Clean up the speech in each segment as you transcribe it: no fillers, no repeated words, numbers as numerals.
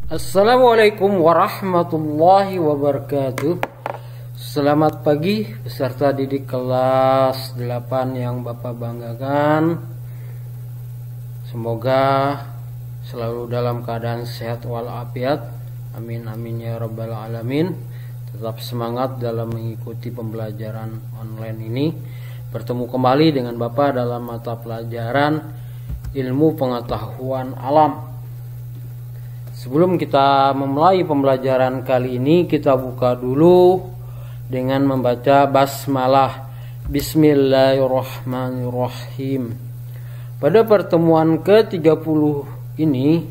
Assalamualaikum warahmatullahi wabarakatuh. Selamat pagi peserta didik kelas 8 yang Bapak banggakan. Semoga selalu dalam keadaan sehat walafiat. Amin amin ya rabbal alamin. Tetap semangat dalam mengikuti pembelajaran online ini. Bertemu kembali dengan Bapak dalam mata pelajaran ilmu pengetahuan alam. Sebelum kita memulai pembelajaran kali ini, kita buka dulu dengan membaca basmalah. Bismillahirrahmanirrahim. Pada pertemuan ke-30 ini,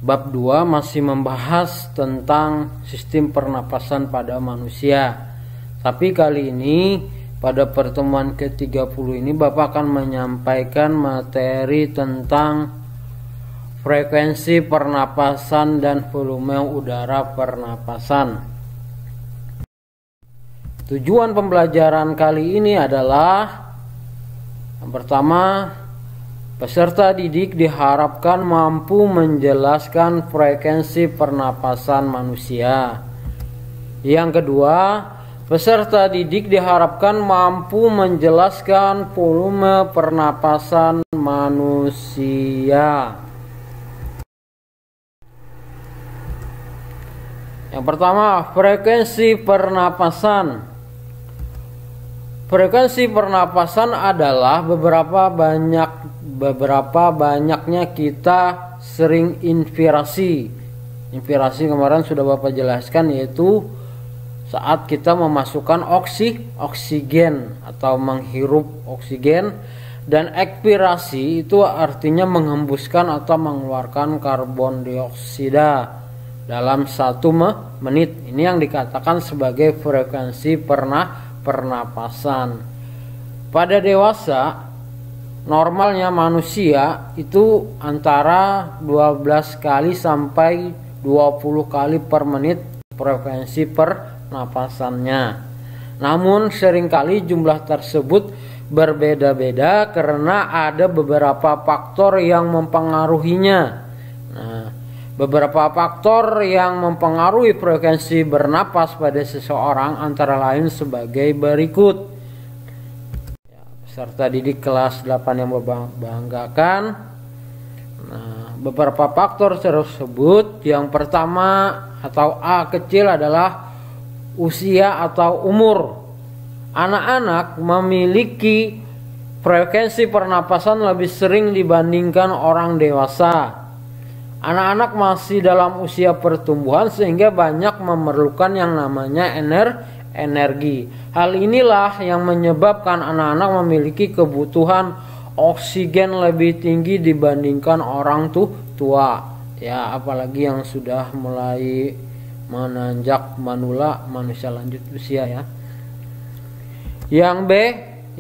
bab 2 masih membahas tentang sistem pernapasan pada manusia. Tapi kali ini, pada pertemuan ke-30 ini, Bapak akan menyampaikan materi tentang frekuensi pernapasan dan volume udara pernapasan. Tujuan pembelajaran kali ini adalah yang pertama, peserta didik diharapkan mampu menjelaskan frekuensi pernapasan manusia. Yang kedua, peserta didik diharapkan mampu menjelaskan volume pernapasan manusia. Yang pertama, frekuensi pernapasan. Frekuensi pernapasan adalah beberapa banyaknya kita sering inspirasi. Inspirasi kemarin sudah Bapak jelaskan, yaitu saat kita memasukkan oksigen atau menghirup oksigen, dan ekspirasi itu artinya menghembuskan atau mengeluarkan karbon dioksida dalam 1 menit. Ini yang dikatakan sebagai frekuensi pernapasan. Pada dewasa, normalnya manusia itu antara 12 kali sampai 20 kali per menit frekuensi pernapasannya. Namun seringkali jumlah tersebut berbeda-beda karena ada beberapa faktor yang mempengaruhinya. Beberapa faktor yang mempengaruhi frekuensi bernapas pada seseorang antara lain sebagai berikut. Peserta didik kelas 8 yang membanggakan. Beberapa faktor tersebut, yang pertama atau A kecil adalah usia atau umur. Anak-anak memiliki frekuensi pernapasan lebih sering dibandingkan orang dewasa. Anak-anak masih dalam usia pertumbuhan sehingga banyak memerlukan yang namanya energi. Hal inilah yang menyebabkan anak-anak memiliki kebutuhan oksigen lebih tinggi dibandingkan orang tua. Ya, apalagi yang sudah mulai menanjak manula, manusia lanjut usia ya. Yang B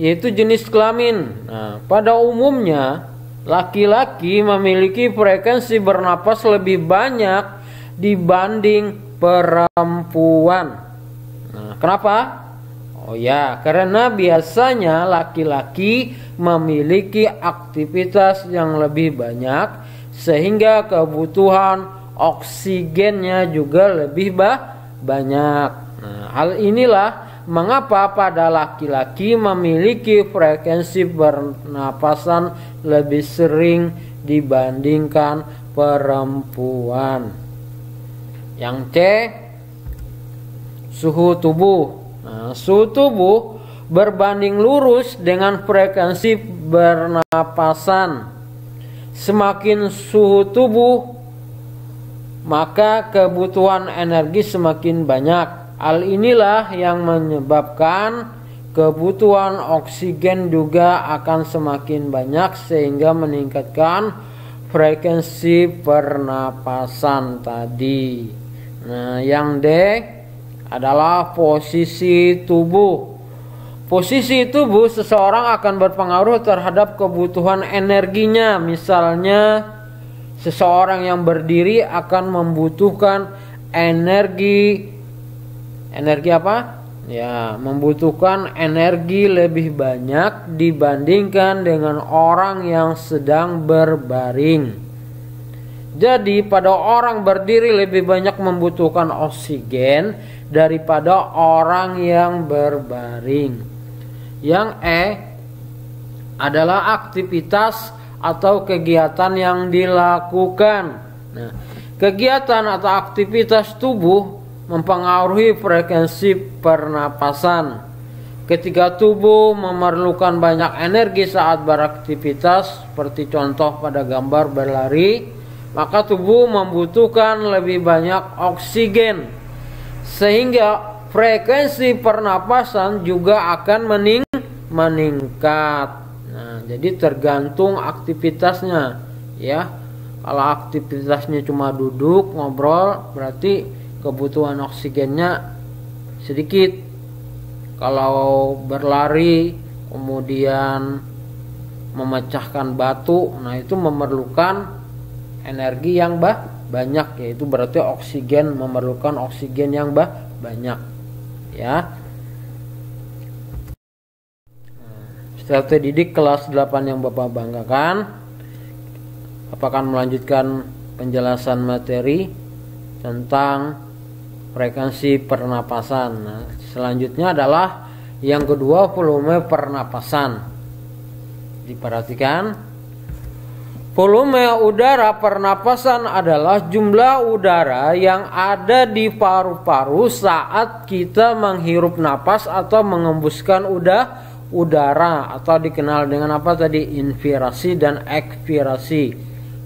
yaitu jenis kelamin. Pada umumnya laki-laki memiliki frekuensi bernapas lebih banyak dibanding perempuan. Kenapa? Karena biasanya laki-laki memiliki aktivitas yang lebih banyak sehingga kebutuhan oksigennya juga lebih banyak. Hal inilah mengapa pada laki-laki memiliki frekuensi pernapasan lebih sering dibandingkan perempuan. Yang C, suhu tubuh. Suhu tubuh berbanding lurus dengan frekuensi pernapasan. Semakin suhu tubuh, maka kebutuhan energi semakin banyak. Hal inilah yang menyebabkan kebutuhan oksigen juga akan semakin banyak sehingga meningkatkan frekuensi pernapasan tadi. Yang D adalah posisi tubuh. Posisi tubuh seseorang akan berpengaruh terhadap kebutuhan energinya. Misalnya, seseorang yang berdiri akan membutuhkan energi apa? Membutuhkan energi lebih banyak dibandingkan dengan orang yang sedang berbaring. Jadi pada orang berdiri lebih banyak membutuhkan oksigen daripada orang yang berbaring. Yang E adalah aktivitas atau kegiatan yang dilakukan. Nah, kegiatan atau aktivitas tubuh mempengaruhi frekuensi pernapasan. Ketika tubuh memerlukan banyak energi saat beraktivitas, seperti contoh pada gambar berlari, maka tubuh membutuhkan lebih banyak oksigen, sehingga frekuensi pernapasan juga akan meningkat. Nah, jadi tergantung aktivitasnya, ya. Kalau aktivitasnya cuma duduk ngobrol, berarti kebutuhan oksigennya sedikit. Kalau berlari kemudian memecahkan batu, nah itu memerlukan energi yang banyak, yaitu berarti oksigen, memerlukan oksigen yang banyak, ya. Strategi didik kelas 8 yang Bapak banggakan, Bapak akan melanjutkan penjelasan materi tentang frekuensi pernapasan. Nah, selanjutnya adalah yang kedua, volume pernapasan. Diperhatikan, volume udara pernapasan adalah jumlah udara yang ada di paru-paru saat kita menghirup napas atau mengembuskan udara, atau dikenal dengan apa tadi? Inspirasi dan ekspirasi.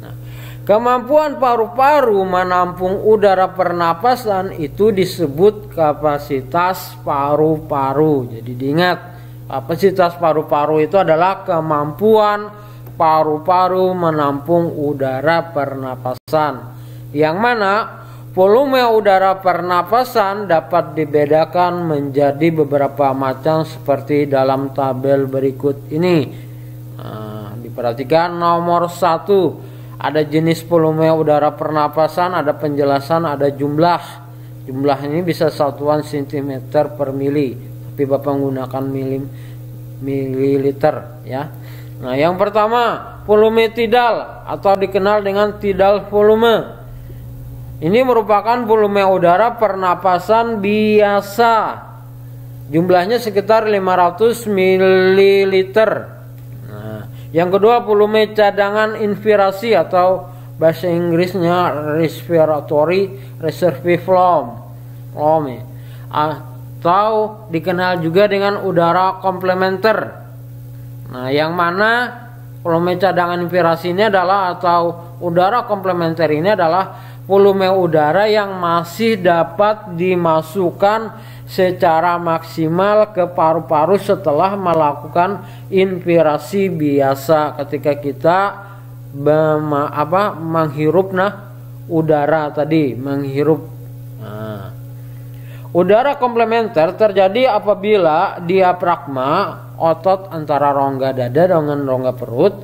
Nah, kemampuan paru-paru menampung udara pernapasan itu disebut kapasitas paru-paru. Jadi diingat, kapasitas paru-paru itu adalah kemampuan paru-paru menampung udara pernapasan, yang mana volume udara pernapasan dapat dibedakan menjadi beberapa macam seperti dalam tabel berikut ini. Nah, diperhatikan, nomor 1 ada jenis volume udara pernapasan, ada penjelasan, ada jumlah. Jumlah ini bisa satuan cm per mili, tapi Bapak menggunakan mililiter, ya. Nah, yang pertama, volume tidal atau dikenal dengan tidal volume. Ini merupakan volume udara pernapasan biasa. Jumlahnya sekitar 500 ml. Nah, yang kedua, volume cadangan inspirasi atau bahasa Inggrisnya respiratory reserve volume, atau dikenal juga dengan udara komplementer. Nah, yang mana volume cadangan inspirasi ini adalah, atau udara komplementer ini adalah volume udara yang masih dapat dimasukkan secara maksimal ke paru-paru setelah melakukan inspirasi biasa ketika kita menghirup udara tadi, menghirup. Nah, udara komplementer terjadi apabila diafragma, otot antara rongga dada dengan rongga perut,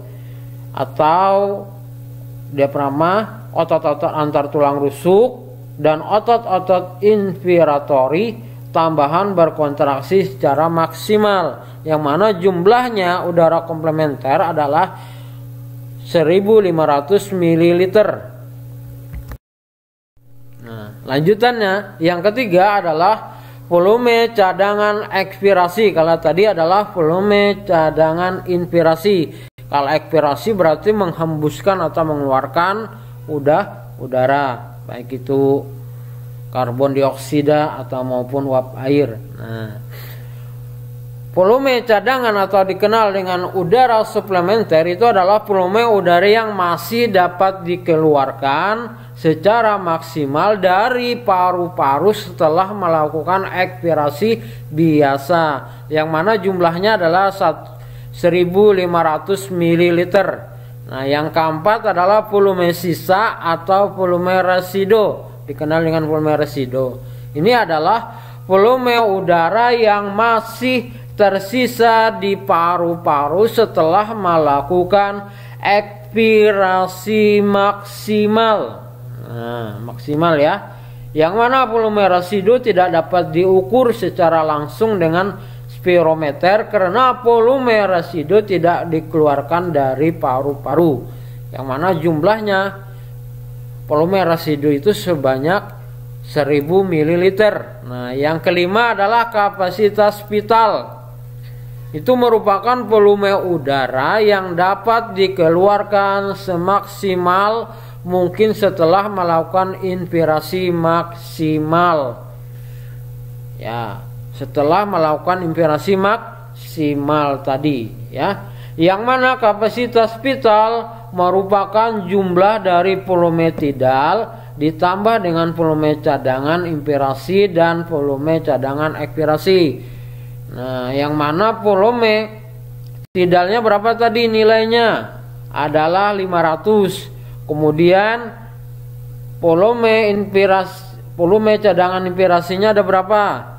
atau diafragma, otot-otot antar tulang rusuk, dan otot-otot inspiratori tambahan berkontraksi secara maksimal, yang mana jumlahnya udara komplementer adalah 1500 ml. Nah, lanjutannya yang ketiga adalah volume cadangan ekspirasi. Kalau tadi adalah volume cadangan inspirasi. Kalau ekspirasi berarti menghembuskan atau mengeluarkan udara, baik itu karbon dioksida atau maupun uap air. Nah, volume cadangan atau dikenal dengan udara suplementer itu adalah volume udara yang masih dapat dikeluarkan secara maksimal dari paru-paru setelah melakukan ekspirasi biasa, yang mana jumlahnya adalah 1500 ml. Nah, yang keempat adalah volume sisa atau volume residu, dikenal dengan volume residu. Ini adalah volume udara yang masih tersisa di paru-paru setelah melakukan ekspirasi maksimal. Nah, maksimal ya. Yang mana volume residu tidak dapat diukur secara langsung dengan spirometer karena volume residu tidak dikeluarkan dari paru-paru, yang mana jumlahnya volume residu itu sebanyak 1000 ml. Nah, yang kelima adalah kapasitas vital. Itu merupakan volume udara yang dapat dikeluarkan semaksimal mungkin setelah melakukan inspirasi maksimal. Ya, setelah melakukan inspirasi maksimal tadi, ya. Yang mana kapasitas vital merupakan jumlah dari volume tidal ditambah dengan volume cadangan inspirasi dan volume cadangan ekspirasi. Nah, yang mana volume tidalnya berapa tadi nilainya? Adalah 500. Kemudian volume cadangan inspirasinya ada berapa?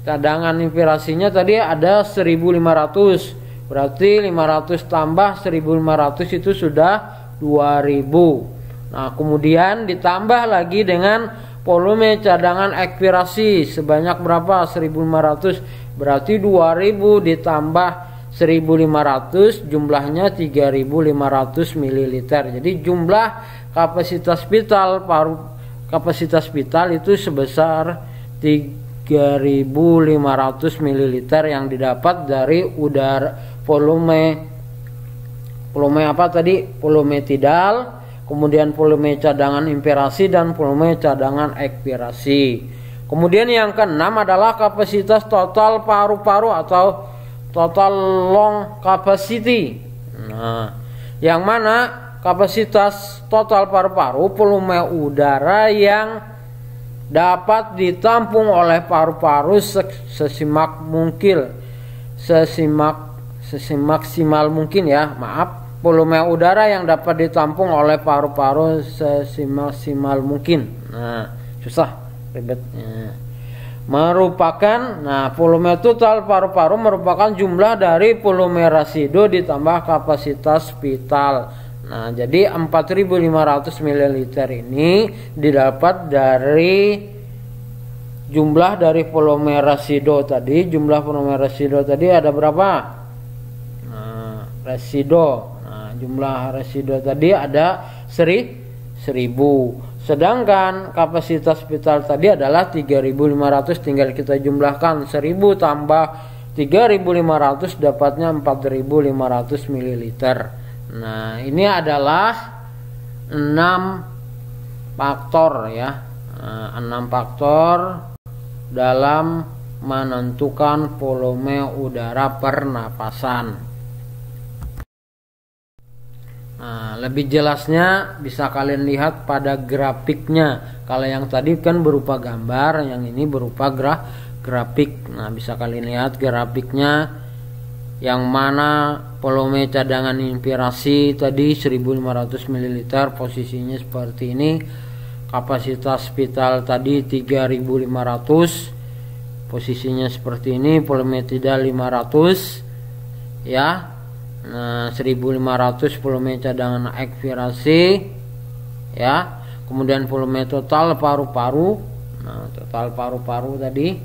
Cadangan inspirasinya tadi ada 1500. Berarti 500 tambah 1500 itu sudah 2000. Nah, kemudian ditambah lagi dengan volume cadangan ekspirasi sebanyak berapa? 1500. Berarti 2000 ditambah 1500 jumlahnya 3500 ml. Jadi jumlah kapasitas vital itu sebesar 3500 ml yang didapat dari udara volume apa tadi? Volume tidal, kemudian volume cadangan inspirasi dan volume cadangan ekspirasi. Kemudian yang keenam adalah kapasitas total paru-paru atau total lung capacity. Nah, yang mana kapasitas total paru-paru volume udara yang dapat ditampung oleh paru-paru semaksimal mungkin, ya, maaf, volume udara yang dapat ditampung oleh paru-paru semaksimal mungkin. Nah, susah ribetnya. Volume total paru-paru merupakan jumlah dari volume residu ditambah kapasitas vital. Nah, jadi 4500 ml ini didapat dari jumlah dari volume residu tadi. Jumlah volume residu tadi ada berapa? Jumlah residu tadi ada 1000. Sedangkan kapasitas vital tadi adalah 3500. Tinggal kita jumlahkan 1000 tambah 3500 dapatnya 4500 ml. Nah, ini adalah 6 faktor, ya. 6 faktor dalam menentukan volume udara pernapasan. Nah, lebih jelasnya bisa kalian lihat pada grafiknya. Kalau yang tadi kan berupa gambar, yang ini berupa grafik. Nah, bisa kalian lihat grafiknya, yang mana volume cadangan inspirasi tadi 1500 ml posisinya seperti ini. Kapasitas vital tadi 3500 posisinya seperti ini. Volume tidal 500, ya. Nah, 1500 volume cadangan ekspirasi, ya. Kemudian volume total paru-paru. Nah, total paru-paru tadi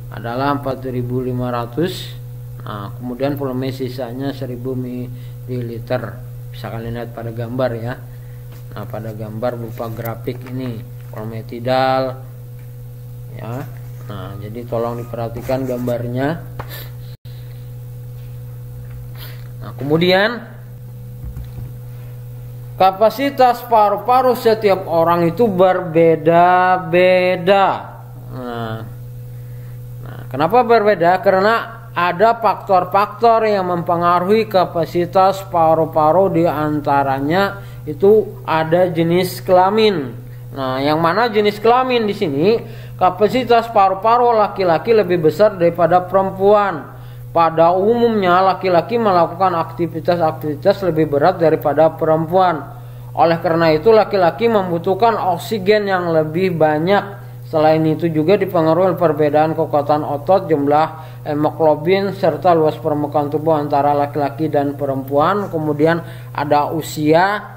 adalah 4500. Nah, kemudian volume sisanya 1000 ml. Bisa kalian lihat pada gambar, ya. Nah, pada gambar berupa grafik ini volume tidal, ya. Nah, jadi tolong diperhatikan gambarnya. Nah, kemudian kapasitas paru-paru setiap orang itu berbeda-beda. Nah, kenapa berbeda? Karena ada faktor-faktor yang mempengaruhi kapasitas paru-paru, di antaranya itu ada jenis kelamin. Nah, yang mana jenis kelamin di sini kapasitas paru-paru laki-laki lebih besar daripada perempuan. Pada umumnya laki-laki melakukan aktivitas lebih berat daripada perempuan. Oleh karena itu laki-laki membutuhkan oksigen yang lebih banyak. Selain itu juga dipengaruhi perbedaan kekuatan otot, jumlah hemoglobin, serta luas permukaan tubuh antara laki-laki dan perempuan. Kemudian ada usia,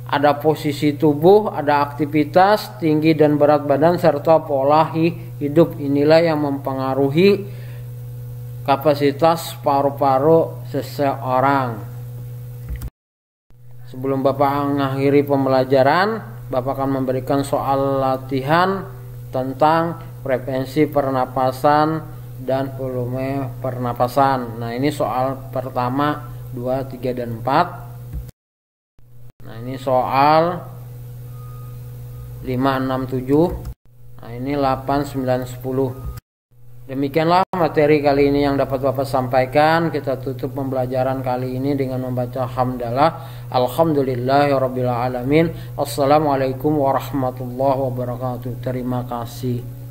ada posisi tubuh, ada aktivitas, tinggi dan berat badan, serta pola hidup. Inilah yang mempengaruhi kapasitas paru-paru seseorang. Sebelum Bapak mengakhiri pembelajaran, Bapak akan memberikan soal latihan tentang frekuensi pernapasan dan volume pernapasan. Nah, ini soal pertama 2, 3, dan 4. Nah, ini soal 5, 6, 7. Nah, ini 8, 9, 10. Demikianlah materi kali ini yang dapat Bapak sampaikan. Kita tutup pembelajaran kali ini dengan membaca hamdalah. Alhamdulillahirabbil alamin. Assalamualaikum warahmatullahi wabarakatuh. Terima kasih.